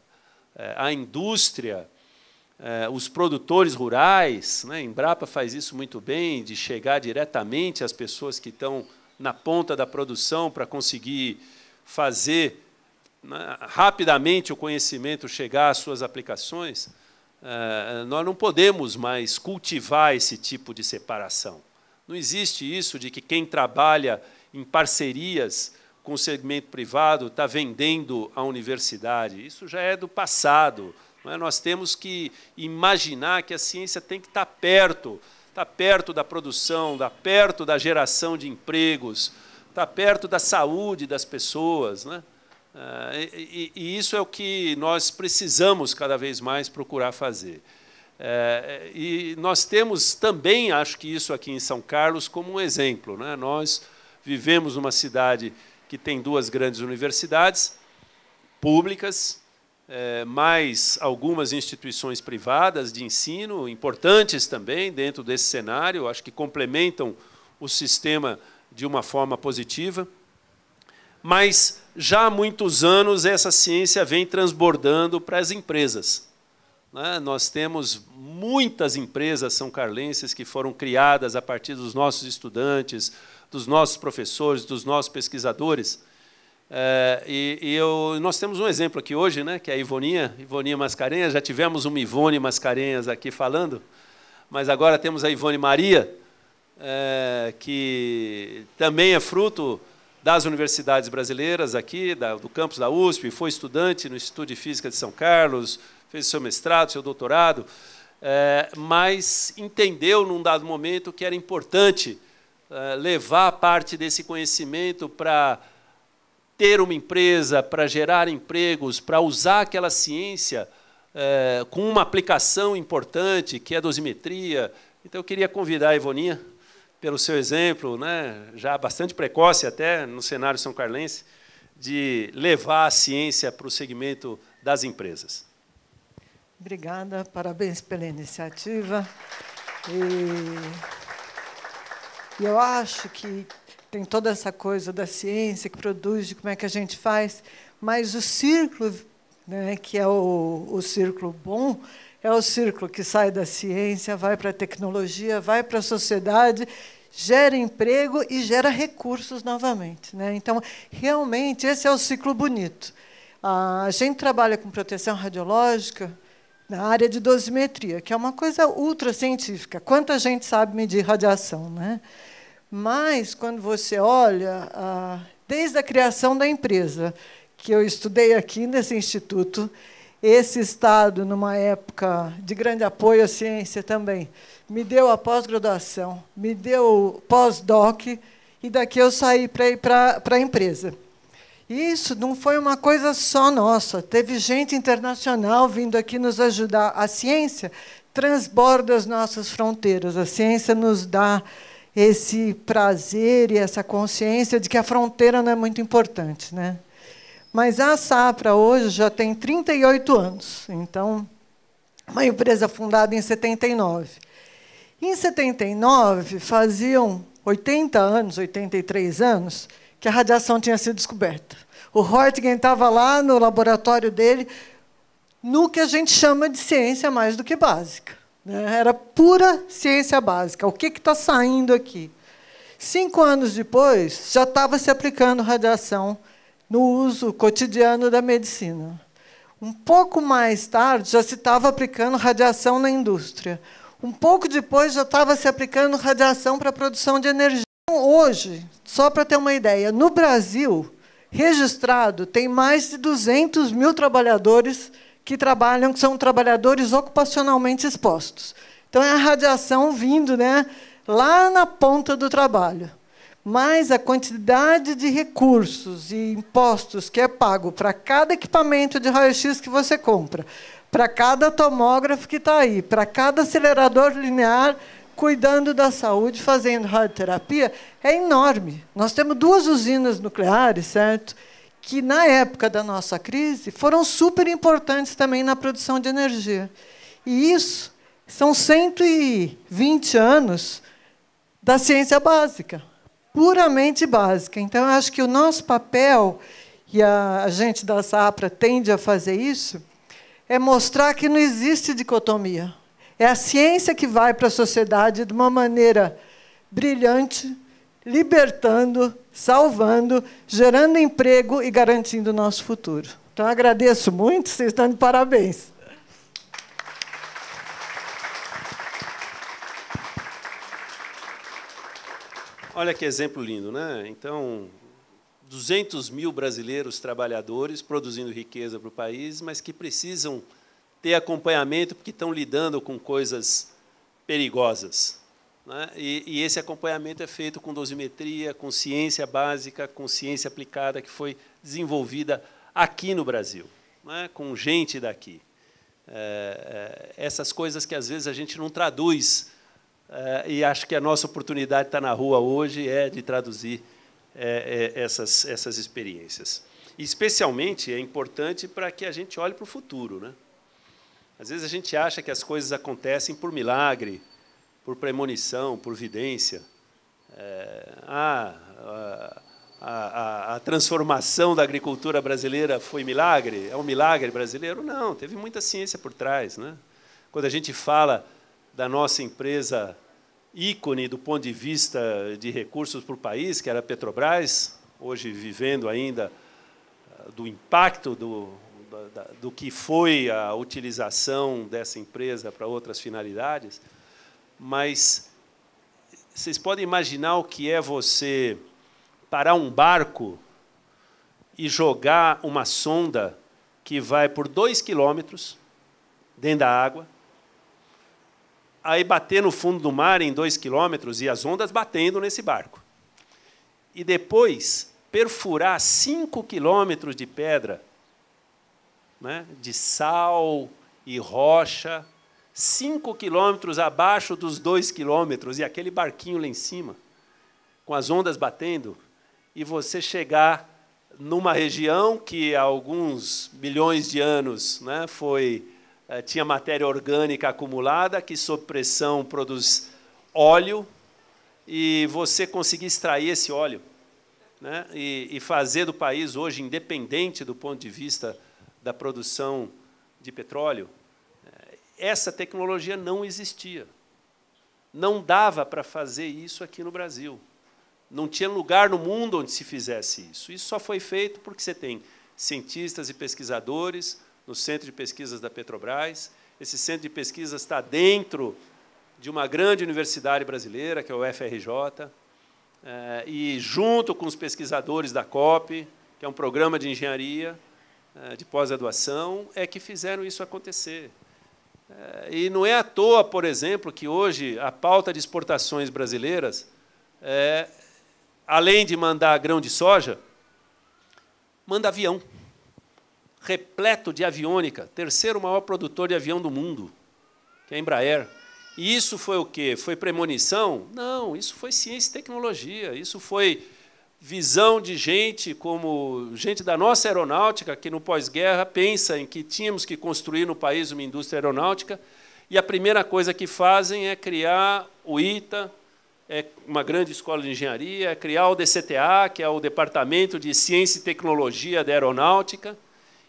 A indústria, os produtores rurais, né, a Embrapa faz isso muito bem, de chegar diretamente às pessoas que estão na ponta da produção para conseguir fazer, né, rapidamente o conhecimento chegar às suas aplicações. Nós não podemos mais cultivar esse tipo de separação. Não existe isso de que quem trabalha em parcerias com o segmento privado está vendendo a universidade. Isso já é do passado. Não é? Nós temos que imaginar que a ciência tem que estar perto da produção, está perto da geração de empregos, está perto da saúde das pessoas, né? E isso é o que nós precisamos cada vez mais procurar fazer. E nós temos também, acho que isso aqui em São Carlos, como um exemplo, né? Nós vivemos numa cidade que tem 2 grandes universidades públicas, mais algumas instituições privadas de ensino, importantes também dentro desse cenário, acho que complementam o sistema de uma forma positiva. Mas, já há muitos anos, essa ciência vem transbordando para as empresas, né? Nós temos muitas empresas são-carlenses que foram criadas a partir dos nossos estudantes, dos nossos professores, dos nossos pesquisadores. Nós temos um exemplo aqui hoje, né, que é a Ivoninha Mascarenhas. Já tivemos uma Ivone Mascarenhas aqui falando, mas agora temos a Ivone Maria, que também é fruto das universidades brasileiras aqui, do campus da USP, foi estudante no Instituto de Física de São Carlos, fez seu mestrado, seu doutorado, mas entendeu, num dado momento, que era importante levar parte desse conhecimento para ter uma empresa, para gerar empregos, para usar aquela ciência com uma aplicação importante, que é a dosimetria. Então, eu queria convidar a Ivoninha, pelo seu exemplo, né, já bastante precoce até no cenário são-carlense, de levar a ciência para o segmento das empresas. Obrigada, parabéns pela iniciativa. E eu acho que tem toda essa coisa da ciência que produz, de como é que a gente faz, mas o círculo, né, que é o círculo bom, é o círculo que sai da ciência, vai para a tecnologia, vai para a sociedade, gera emprego e gera recursos novamente, né? Então, realmente, esse é o ciclo bonito. A gente trabalha com proteção radiológica na área de dosimetria, que é uma coisa ultracientífica. Quanta gente sabe medir radiação, né? Mas, quando você olha, desde a criação da empresa, que eu estudei aqui nesse instituto, esse Estado, numa época de grande apoio à ciência também, me deu a pós-graduação, me deu pós-doc, e daqui eu saí para ir para a empresa. Isso não foi uma coisa só nossa, teve gente internacional vindo aqui nos ajudar. A ciência transborda as nossas fronteiras, a ciência nos dá esse prazer e essa consciência de que a fronteira não é muito importante, né? Mas a Safra hoje já tem 38 anos, então, uma empresa fundada em 79. Em 79, faziam 80 anos, 83 anos, que a radiação tinha sido descoberta. O Röntgen estava lá no laboratório dele, no que a gente chama de ciência mais do que básica, né? Era pura ciência básica. O que está saindo aqui? 5 anos depois, já estava se aplicando radiação no uso cotidiano da medicina. Um pouco mais tarde, já se estava aplicando radiação na indústria. Um pouco depois, já estava se aplicando radiação para a produção de energia. Hoje, só para ter uma ideia, no Brasil, registrado, tem mais de 200 mil trabalhadores que trabalham, que são trabalhadores ocupacionalmente expostos. Então, é a radiação vindo, né, lá na ponta do trabalho. Mas a quantidade de recursos e impostos que é pago para cada equipamento de raio-x que você compra, para cada tomógrafo que está aí, para cada acelerador linear cuidando da saúde, fazendo radioterapia, é enorme. Nós temos 2 usinas nucleares, certo? Que, na época da nossa crise, foram super importantes também na produção de energia. E isso são 120 anos da ciência básica, puramente básica. Então, eu acho que o nosso papel, e a gente da SAPRA tende a fazer isso, é mostrar que não existe dicotomia. É a ciência que vai para a sociedade de uma maneira brilhante, libertando, salvando, gerando emprego e garantindo o nosso futuro. Então, agradeço muito, vocês estão de parabéns. Olha que exemplo lindo, né? Então, 200 mil brasileiros trabalhadores produzindo riqueza para o país, mas que precisam ter acompanhamento porque estão lidando com coisas perigosas, né? E esse acompanhamento é feito com dosimetria, com ciência básica, com ciência aplicada, que foi desenvolvida aqui no Brasil, né? Com gente daqui. Essas coisas que, às vezes, a gente não traduz, e acho que a nossa oportunidade está na rua hoje é de traduzir essas experiências. E, especialmente, é importante para que a gente olhe para o futuro, né? Às vezes a gente acha que as coisas acontecem por milagre, por premonição, por vidência. A transformação da agricultura brasileira foi milagre? É um milagre brasileiro? Não, teve muita ciência por trás, né? Quando a gente fala da nossa empresa ícone do ponto de vista de recursos para o país, que era a Petrobras, hoje vivendo ainda do impacto do que foi a utilização dessa empresa para outras finalidades, mas vocês podem imaginar o que é você parar um barco e jogar uma sonda que vai por 2 quilômetros dentro da água, aí bater no fundo do mar em 2 quilômetros e as ondas batendo nesse barco. E depois perfurar 5 quilômetros de pedra, né, de sal e rocha, 5 quilômetros abaixo dos 2 quilômetros, e aquele barquinho lá em cima, com as ondas batendo, e você chegar numa região que há alguns milhões de anos, né, tinha matéria orgânica acumulada, que, sob pressão, produz óleo, e você conseguir extrair esse óleo, né, e fazer do país hoje independente do ponto de vista da produção de petróleo. Essa tecnologia não existia. Não dava para fazer isso aqui no Brasil. Não tinha lugar no mundo onde se fizesse isso. Isso só foi feito porque você tem cientistas e pesquisadores no Centro de Pesquisas da Petrobras. Esse centro de pesquisas está dentro de uma grande universidade brasileira, que é o FRJ, e junto com os pesquisadores da COP, que é um programa de engenharia de pós-graduação, é que fizeram isso acontecer. E não é à toa, por exemplo, que hoje a pauta de exportações brasileiras, além de mandar grão de soja, manda avião, repleto de aviônica, terceiro maior produtor de avião do mundo, que é a Embraer. E isso foi o quê? Foi premonição? Não, isso foi ciência e tecnologia, isso foi visão de gente como gente da nossa aeronáutica, que no pós-guerra pensa em que tínhamos que construir no país uma indústria aeronáutica, e a primeira coisa que fazem é criar o ITA, uma grande escola de engenharia, é criar o DCTA, que é o Departamento de Ciência e Tecnologia da Aeronáutica,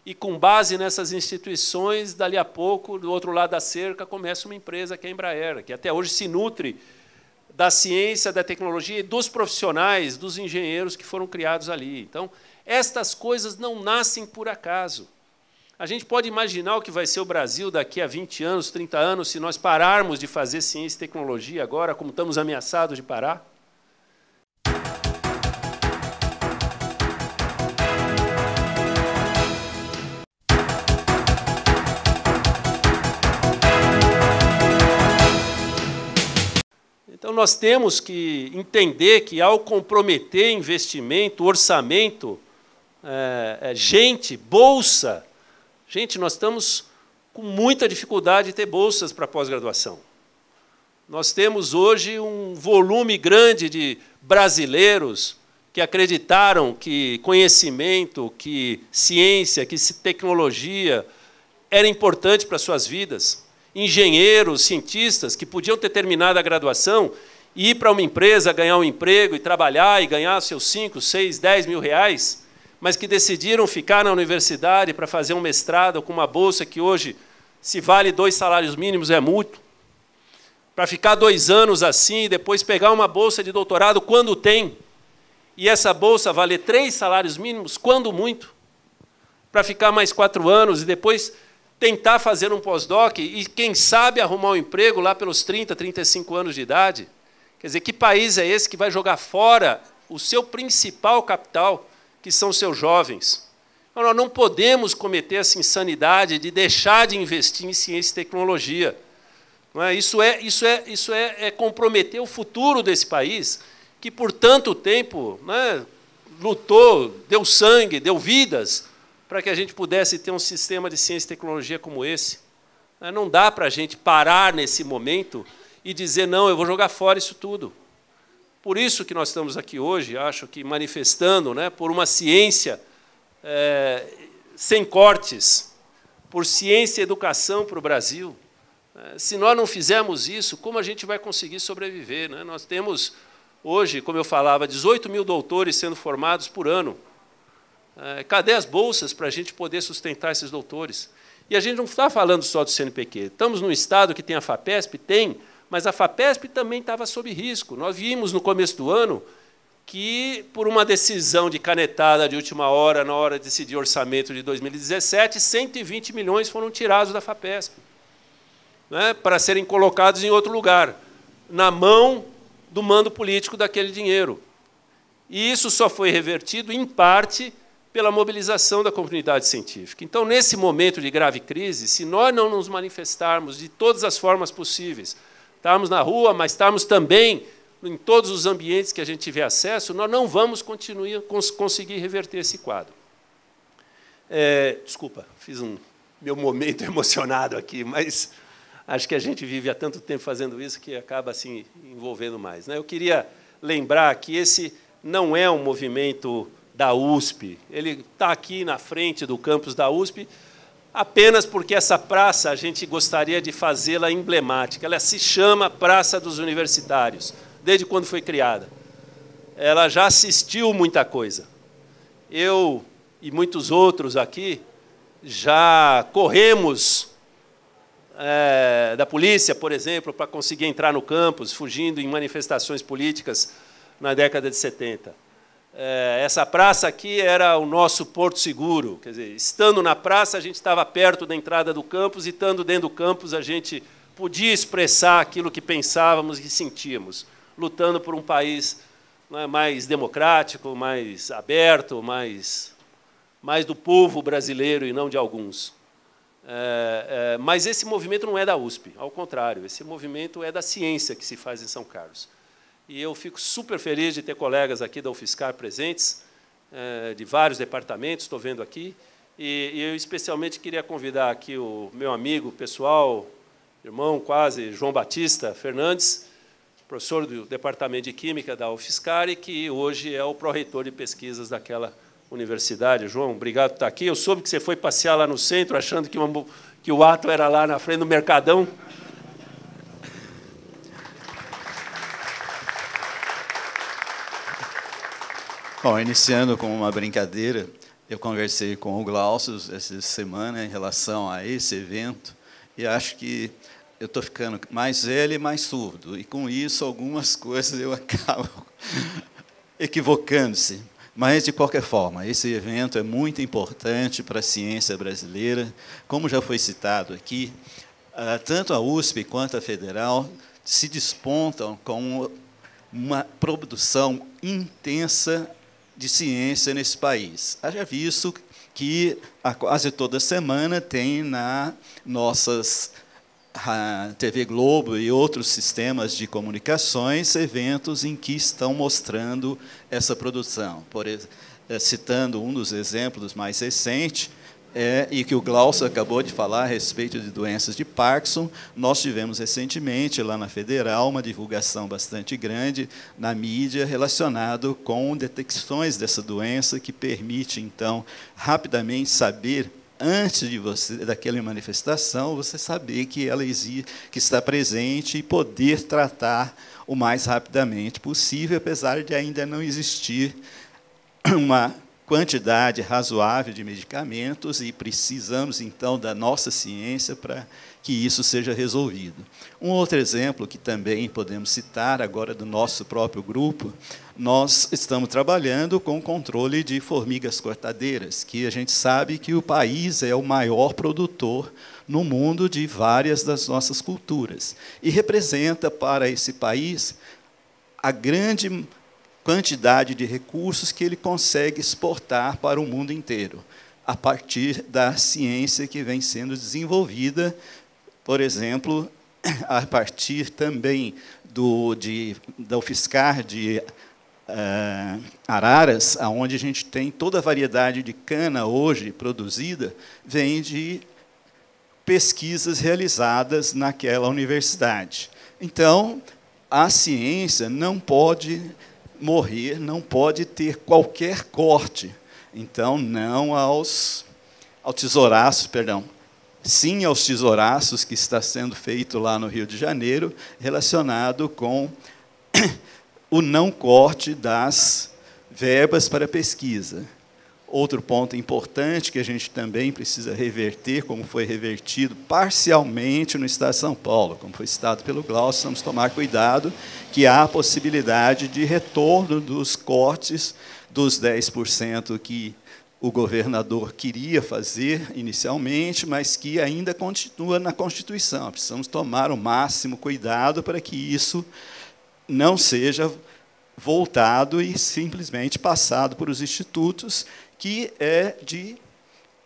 e, com base nessas instituições, dali a pouco, do outro lado da cerca, começa uma empresa que é a Embraer, que até hoje se nutre da ciência, da tecnologia e dos profissionais, dos engenheiros que foram criados ali. Então, estas coisas não nascem por acaso. A gente pode imaginar o que vai ser o Brasil daqui a 20 anos, 30 anos, se nós pararmos de fazer ciência e tecnologia agora, como estamos ameaçados de parar? nós temos que entender que, ao comprometer investimento, orçamento, bolsa, nós estamos com muita dificuldade de ter bolsas para pós-graduação. Nós temos hoje um volume grande de brasileiros que acreditaram que conhecimento, que ciência, que tecnologia era importante para suas vidas. Engenheiros, cientistas que podiam ter terminado a graduação e ir para uma empresa, ganhar um emprego e trabalhar e ganhar seus 5, 6, 10 mil reais, mas que decidiram ficar na universidade para fazer um mestrado com uma bolsa que hoje, se vale 2 salários mínimos, é muito, para ficar 2 anos assim e depois pegar uma bolsa de doutorado quando tem, e essa bolsa valer 3 salários mínimos, quando muito, para ficar mais 4 anos e depois tentar fazer um pós-doc e, quem sabe, arrumar um emprego lá pelos 30, 35 anos de idade. Quer dizer, que país é esse que vai jogar fora o seu principal capital, que são os seus jovens? Então, nós não podemos cometer essa insanidade de deixar de investir em ciência e tecnologia. Não é? Isso é comprometer o futuro desse país, que, por tanto tempo, né, lutou, deu sangue, deu vidas, para que a gente pudesse ter um sistema de ciência e tecnologia como esse. Não dá para a gente parar nesse momento e dizer, não, eu vou jogar fora isso tudo. Por isso que nós estamos aqui hoje, acho que manifestando, né, por uma ciência sem cortes, por ciência e educação para o Brasil. Se nós não fizermos isso, como a gente vai conseguir sobreviver, né? Nós temos, hoje, como eu falava, 18 mil doutores sendo formados por ano. Cadê as bolsas para a gente poder sustentar esses doutores? E a gente não está falando só do CNPq. Estamos num estado que tem a FAPESP? Tem, mas a FAPESP também estava sob risco. Nós vimos, no começo do ano, que, por uma decisão de canetada de última hora, na hora de decidir o orçamento de 2017, 120 milhões foram tirados da FAPESP, né, para serem colocados em outro lugar, na mão do mando político daquele dinheiro. E isso só foi revertido, em parte, pela mobilização da comunidade científica. Então, nesse momento de grave crise, se nós não nos manifestarmos de todas as formas possíveis, estarmos na rua, mas estarmos também em todos os ambientes que a gente tiver acesso, nós não vamos conseguir reverter esse quadro. Desculpa, fiz meu momento emocionado aqui, mas acho que a gente vive há tanto tempo fazendo isso que acaba assim envolvendo mais, né? Eu queria lembrar que esse não é um movimento da USP. Ele está aqui na frente do campus da USP apenas porque essa praça a gente gostaria de fazê-la emblemática. Ela se chama Praça dos Universitários, desde quando foi criada. Ela já assistiu muita coisa. Eu e muitos outros aqui já corremos da polícia, por exemplo, para conseguir entrar no campus, fugindo em manifestações políticas na década de 70. Essa praça aqui era o nosso porto seguro. Quer dizer, estando na praça, a gente estava perto da entrada do campus, e, estando dentro do campus, a gente podia expressar aquilo que pensávamos e sentíamos, lutando por um país, né, mais democrático, mais aberto, mais do povo brasileiro e não de alguns. Mas esse movimento não é da USP, ao contrário, esse movimento é da ciência que se faz em São Carlos. E eu fico super feliz de ter colegas aqui da UFSCar presentes, de vários departamentos, estou vendo aqui, e eu especialmente queria convidar aqui o meu amigo pessoal, irmão quase, João Batista Fernandes, professor do Departamento de Química da UFSCar, e que hoje é o pró-reitor de pesquisas daquela universidade. João, obrigado por estar aqui. Eu soube que você foi passear lá no centro, achando que o ato era lá na frente do Mercadão. Bom, iniciando com uma brincadeira, eu conversei com o Glaucio essa semana em relação a esse evento, e acho que eu estou ficando mais velho e mais surdo, e, com isso, algumas coisas eu acabo equivocando-se. Mas, de qualquer forma, esse evento é muito importante para a ciência brasileira. Como já foi citado aqui, tanto a USP quanto a Federal se despontam com uma produção intensa de ciência nesse país. Haja visto que quase toda semana tem nas nossas a TV Globo e outros sistemas de comunicações eventos em que estão mostrando essa produção. Citando um dos exemplos mais recentes, e que o Glaucio acabou de falar a respeito de doenças de Parkinson, nós tivemos recentemente, lá na Federal, uma divulgação bastante grande na mídia relacionado com detecções dessa doença, que permite, então, rapidamente saber, antes de daquela manifestação, você saber que ela existe, que está presente, e poder tratar o mais rapidamente possível, apesar de ainda não existir uma quantidade razoável de medicamentos, e precisamos, então, da nossa ciência para que isso seja resolvido. Um outro exemplo que também podemos citar, agora do nosso próprio grupo, nós estamos trabalhando com o controle de formigas cortadeiras, que a gente sabe que o país é o maior produtor no mundo de várias das nossas culturas, e representa para esse país a grande quantidade de recursos que ele consegue exportar para o mundo inteiro, a partir da ciência que vem sendo desenvolvida, por exemplo, a partir também da UFSCar de Araras, onde a gente tem toda a variedade de cana hoje produzida, vem de pesquisas realizadas naquela universidade. Então, a ciência não pode morrer, não pode ter qualquer corte. Então, não aos tesouraços, perdão, sim aos tesouraços que está sendo feito lá no Rio de Janeiro, relacionado com o não corte das verbas para pesquisa. Outro ponto importante que a gente também precisa reverter, como foi revertido parcialmente no Estado de São Paulo, como foi citado pelo Glaucio, vamos tomar cuidado que há a possibilidade de retorno dos cortes dos 10% que o governador queria fazer inicialmente, mas que ainda continua na Constituição. Precisamos tomar o máximo cuidado para que isso não seja voltado e simplesmente passado por os institutos, que é de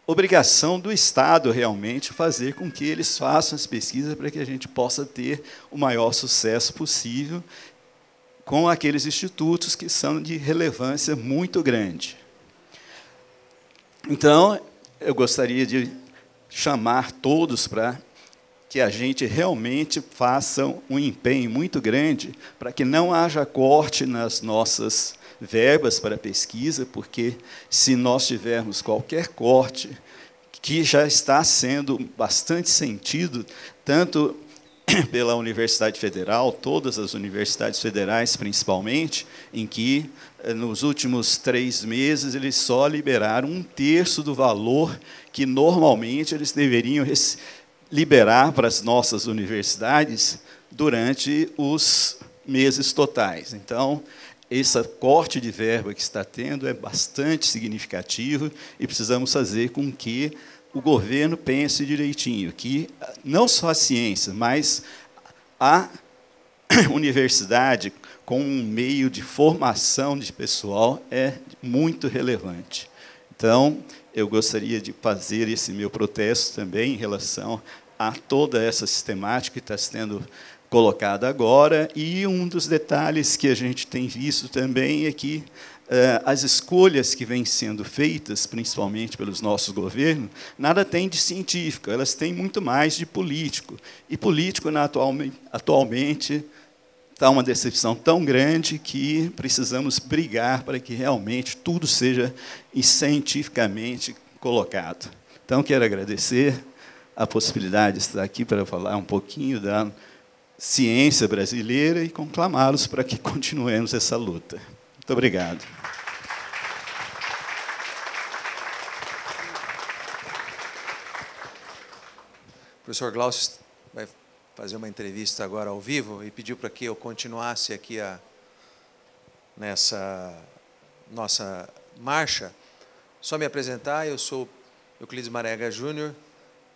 obrigação do Estado realmente fazer com que eles façam as pesquisas para que a gente possa ter o maior sucesso possível com aqueles institutos que são de relevância muito grande. Então, eu gostaria de chamar todos para que a gente realmente faça um empenho muito grande para que não haja corte nas nossas verbas para pesquisa, porque se nós tivermos qualquer corte, que já está sendo bastante sentido, tanto pela Universidade Federal, todas as universidades federais principalmente, em que, nos últimos 3 meses, eles só liberaram 1/3 do valor que, normalmente, eles deveriam liberar para as nossas universidades durante os meses totais. Então, esse corte de verba que está tendo é bastante significativo e precisamos fazer com que o governo pense direitinho, que não só a ciência, mas a universidade, com um meio de formação de pessoal, é muito relevante. Então, eu gostaria de fazer esse meu protesto também em relação a toda essa sistemática que está sendo colocada agora, e um dos detalhes que a gente tem visto também é que as escolhas que vêm sendo feitas, principalmente pelos nossos governos, nada tem de científico, elas têm muito mais de político. E político, atualmente, está uma decepção tão grande que precisamos brigar para que realmente tudo seja cientificamente colocado. Então, quero agradecer a possibilidade de estar aqui para falar um pouquinho da ciência brasileira e conclamá-los para que continuemos essa luta. Muito obrigado. O professor Glaucio vai fazer uma entrevista agora ao vivo e pediu para que eu continuasse aqui nessa nossa marcha. Só me apresentar, eu sou Euclides Marega Júnior,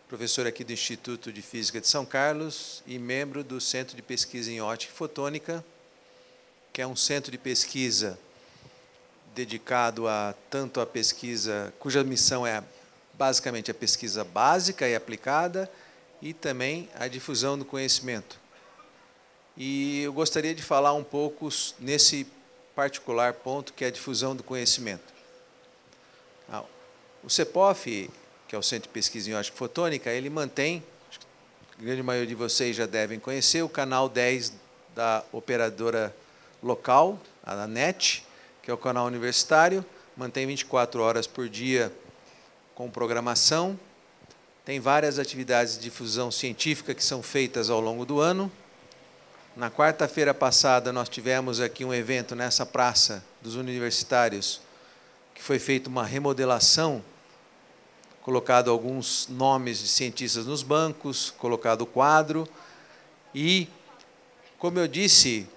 professor aqui do Instituto de Física de São Carlos e membro do Centro de Pesquisa em Ótica e Fotônica, que é um centro de pesquisa dedicado tanto à pesquisa, cuja missão é basicamente a pesquisa básica e aplicada, e também a difusão do conhecimento. E eu gostaria de falar um pouco nesse particular ponto, que é a difusão do conhecimento. O CEPOF, que é o Centro de Pesquisa em Ótica Fotônica, ele mantém, acho que a grande maioria de vocês já devem conhecer, o canal 10 da operadora local, a ANET, que é o canal universitário, mantém 24 horas por dia com programação, tem várias atividades de difusão científica que são feitas ao longo do ano. Na quarta-feira passada, nós tivemos aqui um evento nessa praça dos universitários, que foi feita uma remodelação, colocado alguns nomes de cientistas nos bancos, colocado o quadro, e, como eu disse,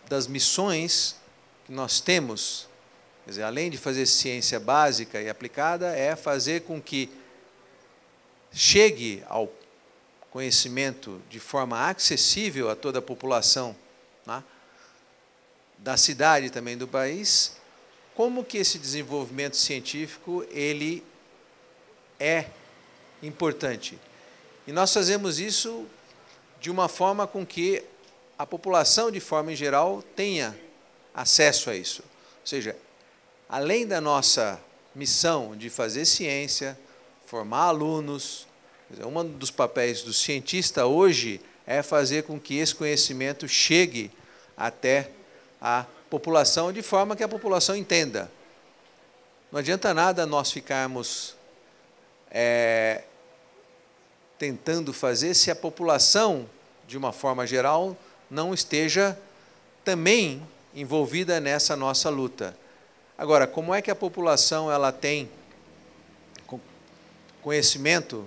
das missões que nós temos, quer dizer, além de fazer ciência básica e aplicada, é fazer com que chegue ao conhecimento de forma acessível a toda a população, né, da cidade e também do país, como que esse desenvolvimento científico ele é importante. E nós fazemos isso de uma forma com que a população, de forma em geral, tenha acesso a isso. Ou seja, além da nossa missão de fazer ciência, formar alunos, um dos papéis do cientista hoje é fazer com que esse conhecimento chegue até a população de forma que a população entenda. Não adianta nada nós ficarmos tentando fazer se a população, de uma forma geral, não esteja também envolvida nessa nossa luta. Agora, como é que a população ela tem conhecimento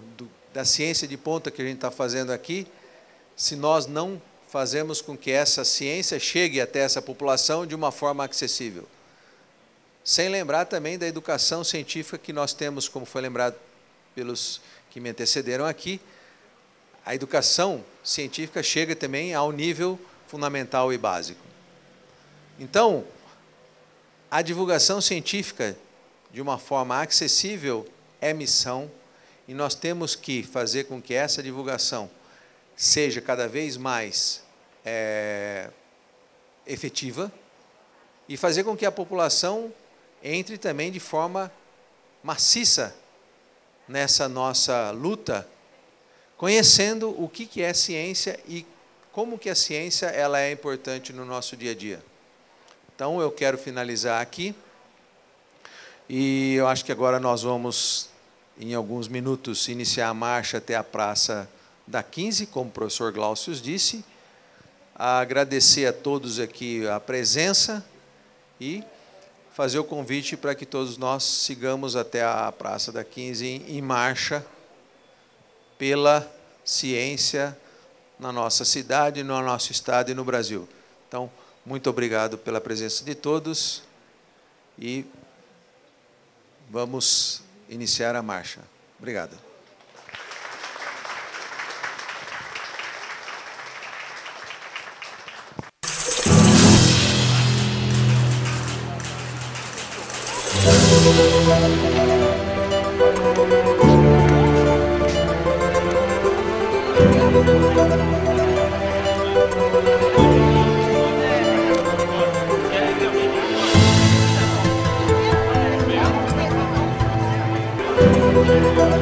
da ciência de ponta que a gente está fazendo aqui, se nós não fazemos com que essa ciência chegue até essa população de uma forma acessível? Sem lembrar também da educação científica que nós temos, como foi lembrado pelos que me antecederam aqui, a educação científica chega também ao nível fundamental e básico. Então, a divulgação científica, de uma forma acessível, é missão, e nós temos que fazer com que essa divulgação seja cada vez mais efetiva e fazer com que a população entre também de forma maciça nessa nossa luta, conhecendo o que é ciência e como que a ciência ela é importante no nosso dia a dia. Então, eu quero finalizar aqui, e eu acho que agora nós vamos, em alguns minutos, iniciar a marcha até a Praça da 15, como o professor Glaucio disse, agradecer a todos aqui a presença e fazer o convite para que todos nós sigamos até a Praça da 15 em marcha pela ciência na nossa cidade, no nosso estado e no Brasil. Então, muito obrigado pela presença de todos e vamos iniciar a marcha. Obrigado. Thank you.